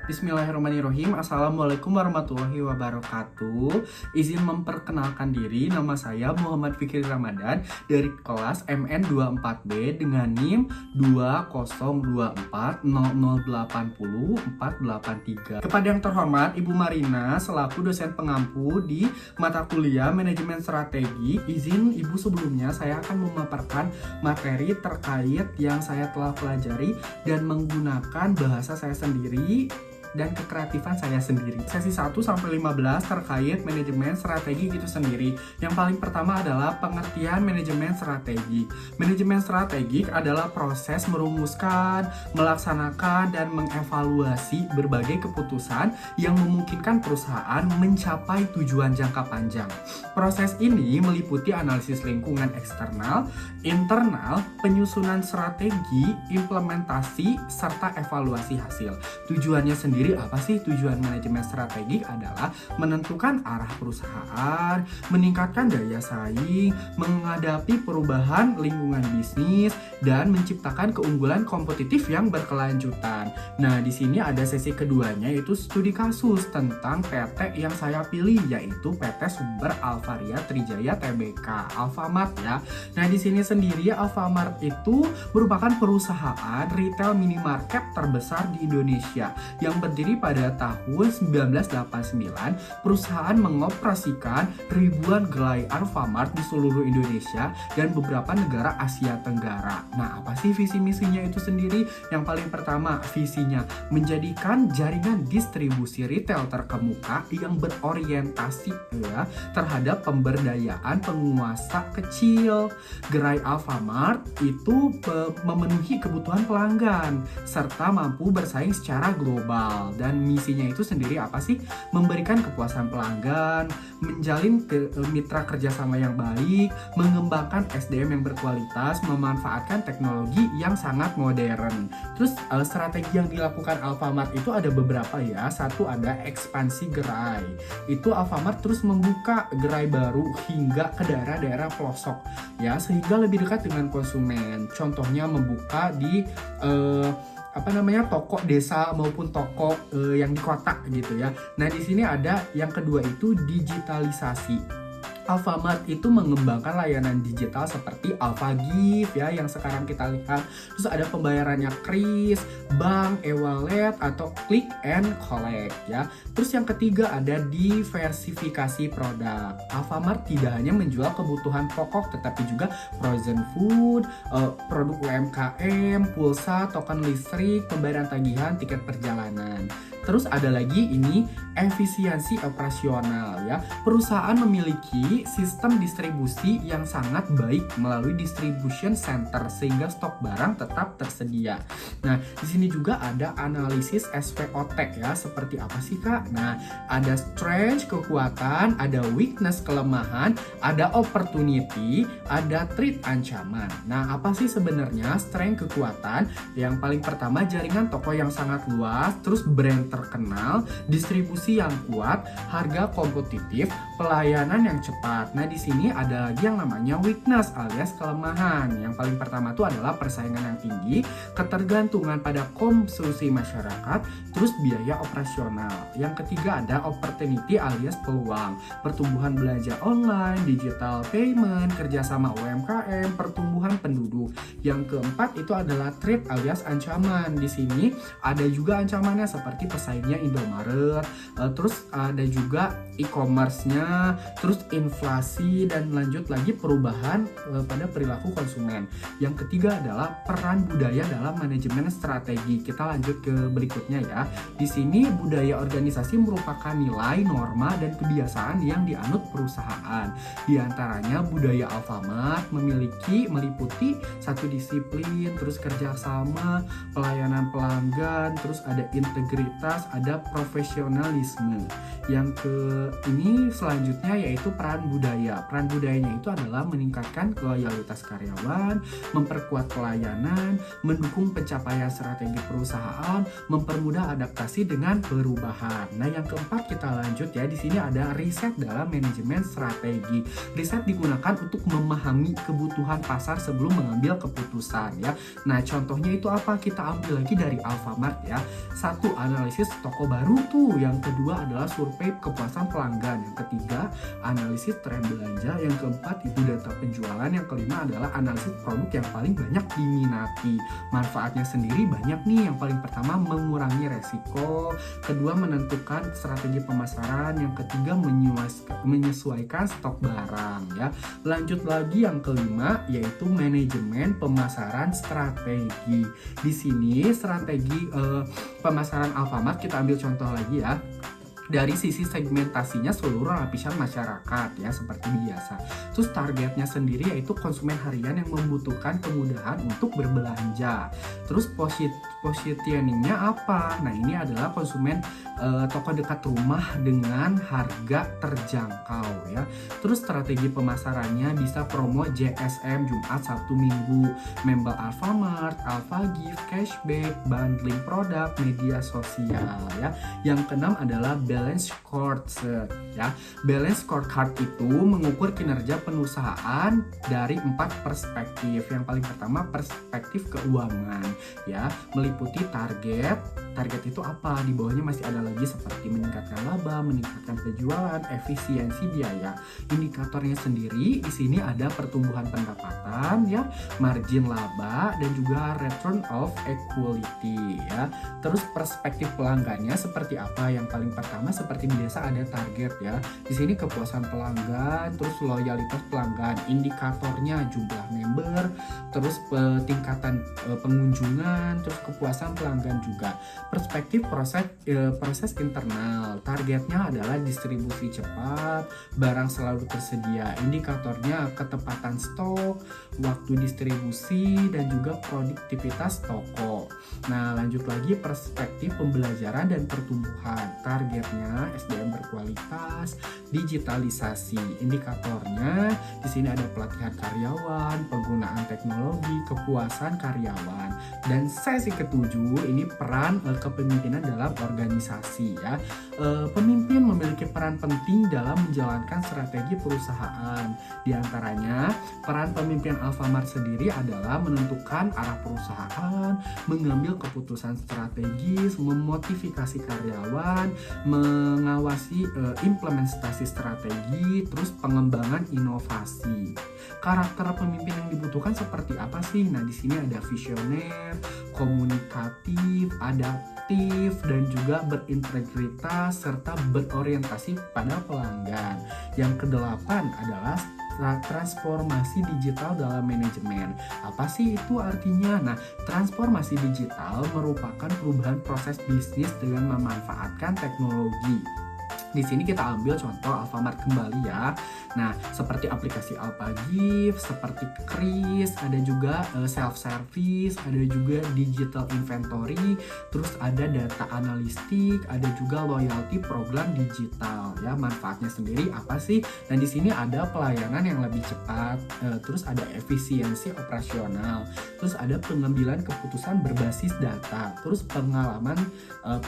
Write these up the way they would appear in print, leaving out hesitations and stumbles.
Bismillahirrahmanirrahim. Assalamualaikum warahmatullahi wabarakatuh. Izin memperkenalkan diri, nama saya Muhammad Fikri Ramadan dari kelas MN24B dengan NIM 202400804883. Kepada yang terhormat Ibu Marina selaku dosen pengampu di mata kuliah Manajemen Strategi, izin Ibu sebelumnya saya akan memaparkan materi terkait yang saya telah pelajari dan menggunakan bahasa saya sendiri dan kekreatifan saya sendiri. Sesi 1 sampai 15 terkait manajemen strategi itu sendiri. Yang paling pertama adalah pengertian manajemen strategi. Manajemen strategik adalah proses merumuskan, melaksanakan, dan mengevaluasi berbagai keputusan yang memungkinkan perusahaan mencapai tujuan jangka panjang. Proses ini meliputi analisis lingkungan eksternal, internal, penyusunan strategi, implementasi, serta evaluasi hasil. Tujuannya sendiri apa sih? Tujuan manajemen strategik adalah menentukan arah perusahaan, meningkatkan daya saing, menghadapi perubahan lingkungan bisnis, dan menciptakan keunggulan kompetitif yang berkelanjutan. Nah, di sini ada sesi keduanya yaitu studi kasus tentang PT yang saya pilih, yaitu PT Sumber Alvaria Trijaya Tbk, Alfamart ya. Nah, di sini sendiri Alfamart itu merupakan perusahaan retail minimarket terbesar di Indonesia yang berdiri pada tahun 1989. Perusahaan mengoperasikan ribuan gerai Alfamart di seluruh Indonesia dan beberapa negara Asia Tenggara. Nah, apa sih visi misinya itu sendiri? Yang paling pertama, visinya menjadikan jaringan distribusi retail terkemuka yang berorientasi terhadap pemberdayaan penguasa kecil. Gerai Alfamart itu memenuhi kebutuhan pelanggan serta mampu bersaing secara global. Dan misinya itu sendiri apa sih? Memberikan kepuasan pelanggan, menjalin mitra kerjasama yang baik, mengembangkan SDM yang berkualitas, memanfaatkan teknologi yang sangat modern. Terus strategi yang dilakukan Alfamart itu ada beberapa ya. Satu, ada ekspansi gerai. Itu Alfamart terus membuka gerai baru hingga ke daerah-daerah pelosok ya, sehingga lebih dekat dengan konsumen. Contohnya membuka di toko desa maupun toko yang di kota gitu ya. Nah, di sini ada yang kedua itu digitalisasi. Alfamart itu mengembangkan layanan digital seperti AlfaGift ya yang sekarang kita lihat. Terus ada pembayarannya kris, bank, e-wallet atau click and collect ya. Terus yang ketiga ada diversifikasi produk. Alfamart tidak hanya menjual kebutuhan pokok tetapi juga frozen food, produk UMKM, pulsa, token listrik, pembayaran tagihan, tiket perjalanan. Terus ada lagi ini efisiensi operasional ya. Perusahaan memiliki sistem distribusi yang sangat baik melalui distribution center sehingga stok barang tetap tersedia. Nah, di sini juga ada analisis SWOT ya. Seperti apa sih, Kak? Nah, ada strength kekuatan, ada weakness kelemahan, ada opportunity, ada threat ancaman. Nah, apa sih sebenarnya strength kekuatan? Yang paling pertama jaringan toko yang sangat luas, terus brand terkenal, distribusi yang kuat, harga kompetitif, pelayanan yang cepat. Nah, di sini ada lagi yang namanya weakness alias kelemahan. Yang paling pertama itu adalah persaingan yang tinggi, ketergantungan pada konsumsi masyarakat, terus biaya operasional. Yang ketiga ada opportunity alias peluang, pertumbuhan belanja online, digital payment, kerjasama UMKM, pertumbuhan penduduk. Yang keempat itu adalah threat alias ancaman. Di sini ada juga ancamannya seperti pesaingnya Indomaret, terus ada juga e-commerce-nya, terus inflasi, dan lanjut lagi perubahan pada perilaku konsumen. Yang ketiga adalah peran budaya dalam manajemen strategi. Kita lanjut ke berikutnya ya. Di sini budaya organisasi merupakan nilai, norma, dan kebiasaan yang dianut perusahaan. Di antaranya budaya Alfamart meliputi satu disiplin, terus kerjasama, pelayanan pelanggan, terus ada integritas, ada profesionalisme. Yang ini selanjutnya yaitu peran budaya. Peran budayanya itu adalah meningkatkan loyalitas karyawan, memperkuat pelayanan, mendukung pencapaian pencapaian strategi perusahaan, mempermudah adaptasi dengan perubahan. Nah, yang keempat kita lanjut ya. Di sini ada riset dalam manajemen strategi. Riset digunakan untuk memahami kebutuhan pasar sebelum mengambil keputusan ya. Nah, contohnya itu apa? Kita ambil lagi dari Alfamart ya. Satu, analisis toko baru tuh. Yang kedua adalah survei kepuasan pelanggan. Yang ketiga, analisis tren belanja. Yang keempat itu data penjualan. Yang kelima adalah analisis produk yang paling banyak diminati. Manfaatnya sendiri banyak nih. Yang paling pertama, mengurangi resiko. Kedua, menentukan strategi pemasaran. Yang ketiga, menyesuaikan stok barang ya. Lanjut lagi yang kelima, yaitu manajemen pemasaran strategi. Di sini strategi pemasaran Alfamart kita ambil contoh lagi ya. Dari sisi segmentasinya seluruh lapisan masyarakat ya, seperti biasa. Terus targetnya sendiri yaitu konsumen harian yang membutuhkan kemudahan untuk berbelanja. Terus positioningnya apa? Nah, ini adalah konsumen toko dekat rumah dengan harga terjangkau ya. Terus strategi pemasarannya bisa promo JSM Jumat, Sabtu, Minggu, membel Alfamart, Alfagift, cashback, bundling produk, media sosial ya. Yang keenam adalah balance scorecard ya. Balance scorecard itu mengukur kinerja perusahaan dari 4 perspektif. Yang paling pertama, perspektif keuangan ya, meliputi target. Target itu apa? Di bawahnya masih ada lagi seperti meningkatkan laba, meningkatkan penjualan, efisiensi biaya. Indikatornya sendiri di sini ada pertumbuhan pendapatan ya, margin laba, dan juga return of equity ya. Terus perspektif pelanggannya seperti apa? Yang paling pertama seperti biasa ada target ya. Di sini kepuasan pelanggan, terus loyalitas pelanggan, indikatornya jumlah member, terus tingkatan pengunjungan, terus kepuasan pelanggan juga. Perspektif proses internal, targetnya adalah distribusi cepat, barang selalu tersedia, indikatornya ketepatan stok, waktu distribusi, dan juga produktivitas toko. Nah, lanjut lagi perspektif pembelajaran dan pertumbuhan, targetnya SDM berkualitas, digitalisasi, indikatornya di sini ada pelatihan karyawan, penggunaan teknologi, kepuasan karyawan. Dan sesi ketujuh ini peran kepemimpinan dalam organisasi ya. Pemimpin memiliki peran penting dalam menjalankan strategi perusahaan. Di antaranya, peran pemimpin Alfamart sendiri adalah menentukan arah perusahaan, mengambil keputusan strategis, memotivasi karyawan, mengawasi implementasi strategi, terus pengembangan inovasi. Karakter pemimpin yang dibutuhkan seperti apa sih? Nah, di sini ada visioner, komunikatif, adaptif, dan juga berintegritas serta berorientasi pada pelanggan. Yang kedelapan adalah transformasi digital dalam manajemen. Apa sih itu artinya? Nah, transformasi digital merupakan perubahan proses bisnis dengan memanfaatkan teknologi. Di sini kita ambil contoh Alfamart kembali ya. Nah, seperti aplikasi Alfagift, seperti Kris, ada juga self-service, ada juga digital inventory, terus ada data analistik, ada juga loyalty program digital ya. Manfaatnya sendiri apa sih? Dan di sini ada pelayanan yang lebih cepat, terus ada efisiensi operasional, terus ada pengambilan keputusan berbasis data, terus pengalaman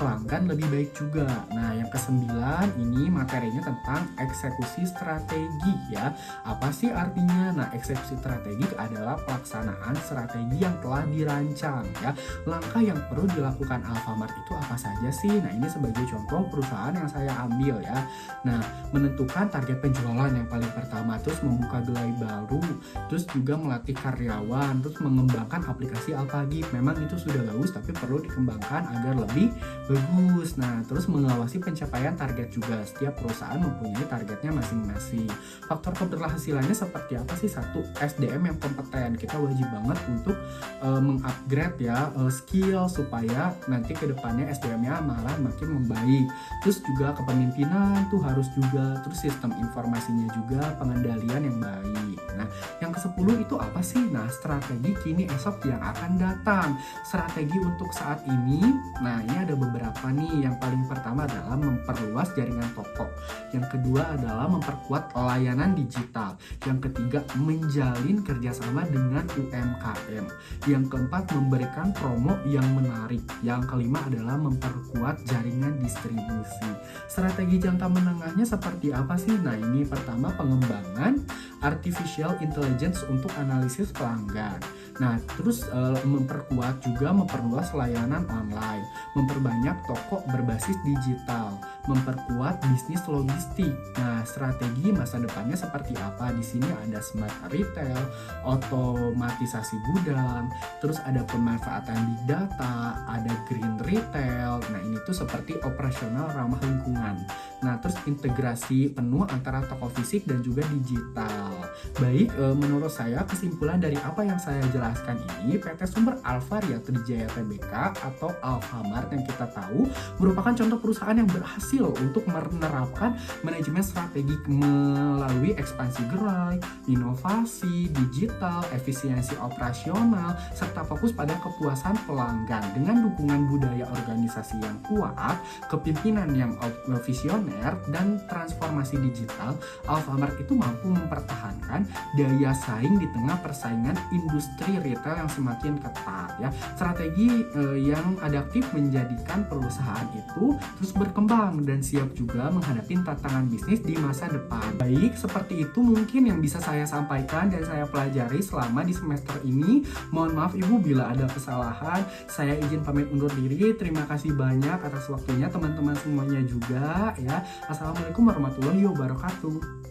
pelanggan lebih baik juga. Nah, yang kesembilan ini materinya tentang eksekusi strategi ya. Apa sih artinya? Nah, eksekusi strategi adalah pelaksanaan strategi yang telah dirancang ya. Langkah yang perlu dilakukan Alfamart itu apa saja sih? Nah, ini sebagai contoh perusahaan yang saya ambil ya. Nah, menentukan target penjualan yang paling pertama, terus membuka gerai baru, terus juga melatih karyawan, terus mengembangkan aplikasi Alfagift. Memang itu sudah bagus tapi perlu dikembangkan agar lebih bagus. Nah, terus mengawasi pencapaian target juga. Setiap perusahaan mempunyai targetnya masing-masing. Faktor keberhasilannya seperti apa sih? Satu, SDM yang kompeten. Kita wajib banget untuk mengupgrade ya skill supaya nanti kedepannya SDM-nya malah makin membaik. Terus juga kepemimpinan tuh harus juga, terus sistem informasinya juga, pengendalian yang baik. Nah, yang ke-10 itu apa sih? Nah, strategi kini esok yang akan datang. Strategi untuk saat ini, nah ini ada beberapa nih. Yang paling pertama adalah memperluas jaringan toko. Yang kedua adalah memperkuat layanan digital. Yang ketiga, menjalin kerjasama dengan UMKM. Yang keempat, memberikan promo yang menarik. Yang kelima adalah memperkuat jaringan distribusi. Strategi jangka menengahnya seperti apa sih? Nah, ini pertama pengembangan artificial intelligence untuk analisis pelanggan. Nah, terus memperluas layanan online, memperbanyak toko berbasis digital, memperkuat bisnis logistik. Nah, strategi masa depannya seperti apa? Di sini ada smart retail, otomatisasi gudang, terus ada pemanfaatan big data, ada green retail. Nah, ini tuh seperti operasional ramah lingkungan. Nah, terus integrasi penuh antara toko fisik dan juga digital. Baik, menurut saya kesimpulan dari apa yang saya jelaskan ini, PT Sumber Alvaria Trijaya Tbk atau Alfamart yang kita tahu merupakan contoh perusahaan yang berhasil untuk menerapkan manajemen strategik melalui ekspansi gerai, inovasi, digital, efisiensi operasional, serta fokus pada kepuasan pelanggan. Dengan dukungan budaya organisasi yang kuat, kepemimpinan yang visioner, dan transformasi digital, Alfamart itu mampu mempertahankan daya saing di tengah persaingan industri retail yang semakin ketat ya. Strategi yang adaptif menjadikan perusahaan itu terus berkembang dan siap juga menghadapi tantangan bisnis di masa depan. Baik, seperti itu mungkin yang bisa saya sampaikan dan saya pelajari selama di semester ini. Mohon maaf Ibu bila ada kesalahan. Saya izin pamit undur diri. Terima kasih banyak atas waktunya teman-teman semuanya juga ya. Assalamualaikum warahmatullahi wabarakatuh.